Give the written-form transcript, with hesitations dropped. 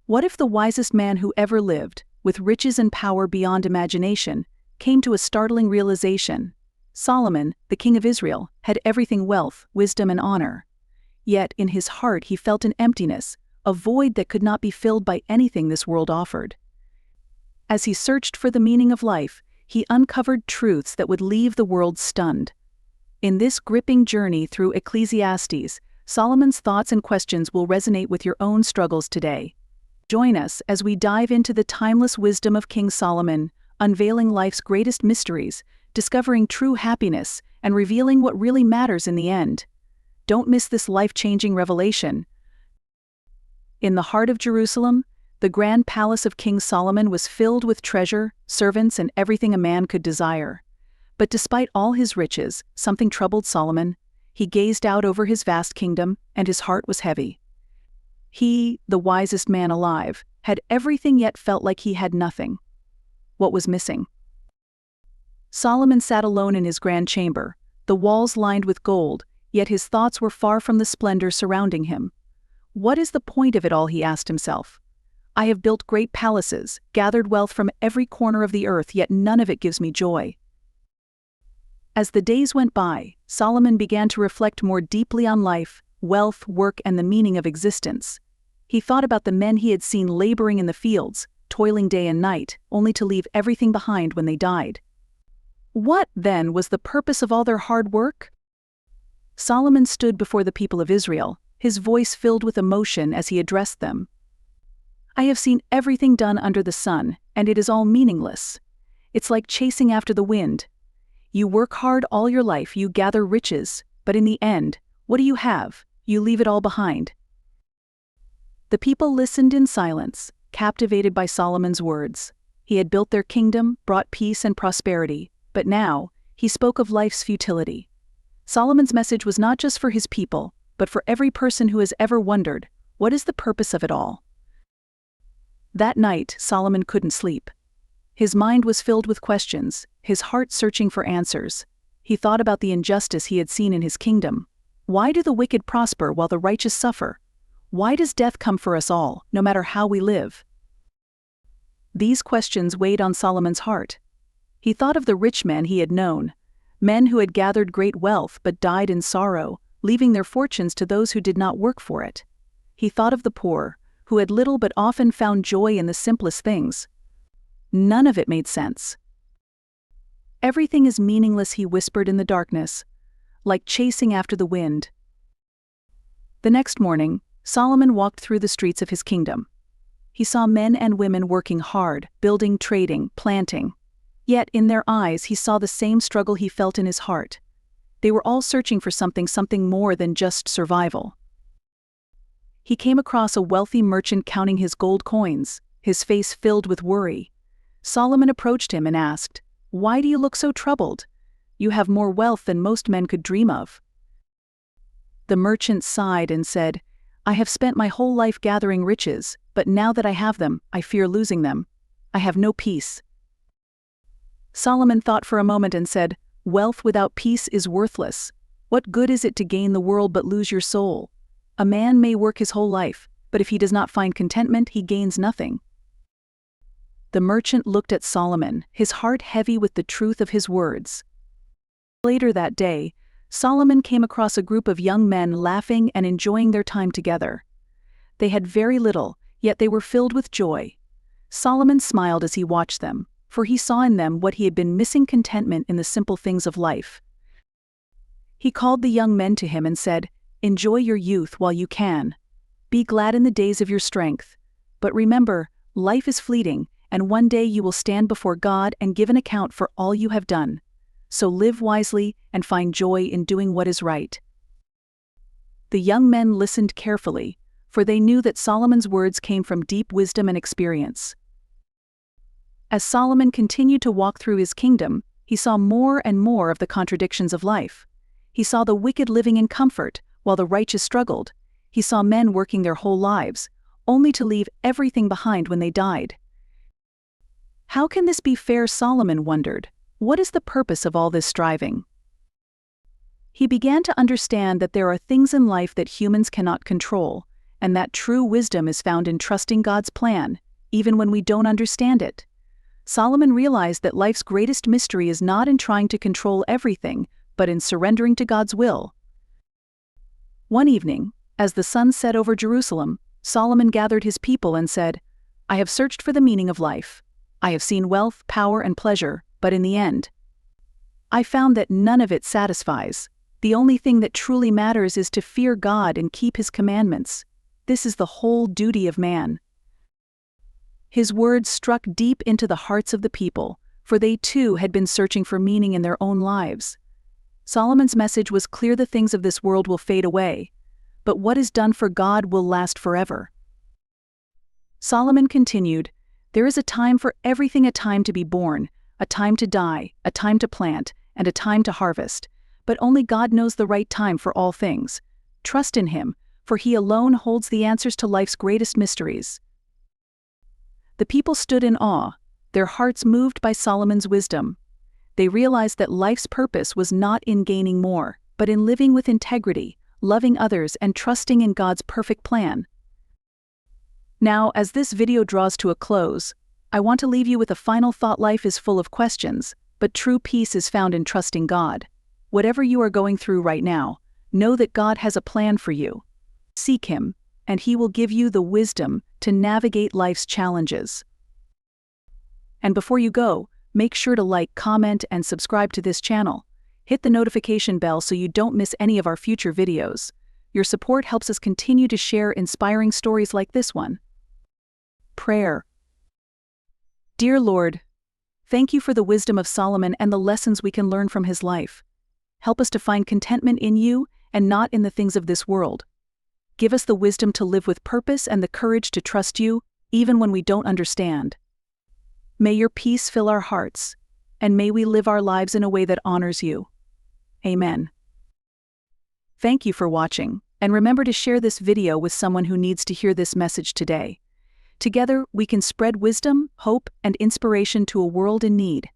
What if the wisest man who ever lived, with riches and power beyond imagination, came to a startling realization? Solomon, the king of Israel, had everything: wealth, wisdom, and honor. Yet in his heart he felt an emptiness, a void that could not be filled by anything this world offered. As he searched for the meaning of life, he uncovered truths that would leave the world stunned. In this gripping journey through Ecclesiastes, Solomon's thoughts and questions will resonate with your own struggles today. Join us as we dive into the timeless wisdom of King Solomon, unveiling life's greatest mysteries, discovering true happiness, and revealing what really matters in the end. Don't miss this life-changing revelation. In the heart of Jerusalem, the grand palace of King Solomon was filled with treasure, servants, and everything a man could desire. But despite all his riches, something troubled Solomon. He gazed out over his vast kingdom, and his heart was heavy. He, the wisest man alive, had everything yet felt like he had nothing. What was missing? Solomon sat alone in his grand chamber, the walls lined with gold, yet his thoughts were far from the splendor surrounding him. What is the point of it all, he asked himself. I have built great palaces, gathered wealth from every corner of the earth, yet none of it gives me joy. As the days went by, Solomon began to reflect more deeply on life, wealth, work, and the meaning of existence. He thought about the men he had seen laboring in the fields, toiling day and night, only to leave everything behind when they died. What, then, was the purpose of all their hard work? Solomon stood before the people of Israel, his voice filled with emotion as he addressed them. I have seen everything done under the sun, and it is all meaningless. It's like chasing after the wind. You work hard all your life, you gather riches, but in the end, what do you have? You leave it all behind. The people listened in silence, captivated by Solomon's words. He had built their kingdom, brought peace and prosperity, but now, he spoke of life's futility. Solomon's message was not just for his people, but for every person who has ever wondered, what is the purpose of it all? That night, Solomon couldn't sleep. His mind was filled with questions, his heart searching for answers. He thought about the injustice he had seen in his kingdom. Why do the wicked prosper while the righteous suffer? Why does death come for us all, no matter how we live? These questions weighed on Solomon's heart. He thought of the rich men he had known, men who had gathered great wealth but died in sorrow, leaving their fortunes to those who did not work for it. He thought of the poor, who had little but often found joy in the simplest things. None of it made sense. Everything is meaningless, he whispered in the darkness, like chasing after the wind. The next morning, Solomon walked through the streets of his kingdom. He saw men and women working hard, building, trading, planting. Yet in their eyes he saw the same struggle he felt in his heart. They were all searching for something more than just survival. He came across a wealthy merchant counting his gold coins, his face filled with worry. Solomon approached him and asked, "Why do you look so troubled? You have more wealth than most men could dream of." The merchant sighed and said, "I have spent my whole life gathering riches, but now that I have them, I fear losing them. I have no peace." Solomon thought for a moment and said, "Wealth without peace is worthless. What good is it to gain the world but lose your soul? A man may work his whole life, but if he does not find contentment, he gains nothing." The merchant looked at Solomon, his heart heavy with the truth of his words. Later that day, Solomon came across a group of young men laughing and enjoying their time together. They had very little, yet they were filled with joy. Solomon smiled as he watched them, for he saw in them what he had been missing: contentment in the simple things of life. He called the young men to him and said, "Enjoy your youth while you can. Be glad in the days of your strength. But remember, life is fleeting, and one day you will stand before God and give an account for all you have done. So live wisely and find joy in doing what is right." The young men listened carefully, for they knew that Solomon's words came from deep wisdom and experience. As Solomon continued to walk through his kingdom, he saw more and more of the contradictions of life. He saw the wicked living in comfort, while the righteous struggled. He saw men working their whole lives, only to leave everything behind when they died. How can this be fair? Solomon wondered. What is the purpose of all this striving? He began to understand that there are things in life that humans cannot control, and that true wisdom is found in trusting God's plan, even when we don't understand it. Solomon realized that life's greatest mystery is not in trying to control everything, but in surrendering to God's will. One evening, as the sun set over Jerusalem, Solomon gathered his people and said, "I have searched for the meaning of life. I have seen wealth, power, and pleasure, but in the end, I found that none of it satisfies. The only thing that truly matters is to fear God and keep His commandments. This is the whole duty of man." His words struck deep into the hearts of the people, for they too had been searching for meaning in their own lives. Solomon's message was clear: the things of this world will fade away, but what is done for God will last forever. Solomon continued, "There is a time for everything, a time to be born, a time to die, a time to plant, and a time to harvest. But only God knows the right time for all things. Trust in Him, for He alone holds the answers to life's greatest mysteries." The people stood in awe, their hearts moved by Solomon's wisdom. They realized that life's purpose was not in gaining more, but in living with integrity, loving others, and trusting in God's perfect plan. Now, as this video draws to a close, I want to leave you with a final thought. Life is full of questions, but true peace is found in trusting God. Whatever you are going through right now, know that God has a plan for you. Seek Him, and He will give you the wisdom to navigate life's challenges. And before you go, make sure to like, comment, and subscribe to this channel. Hit the notification bell so you don't miss any of our future videos. Your support helps us continue to share inspiring stories like this one. Prayer. Dear Lord, thank you for the wisdom of Solomon and the lessons we can learn from his life. Help us to find contentment in you and not in the things of this world. Give us the wisdom to live with purpose and the courage to trust you, even when we don't understand. May your peace fill our hearts, and may we live our lives in a way that honors you. Amen. Thank you for watching, and remember to share this video with someone who needs to hear this message today. Together, we can spread wisdom, hope, and inspiration to a world in need.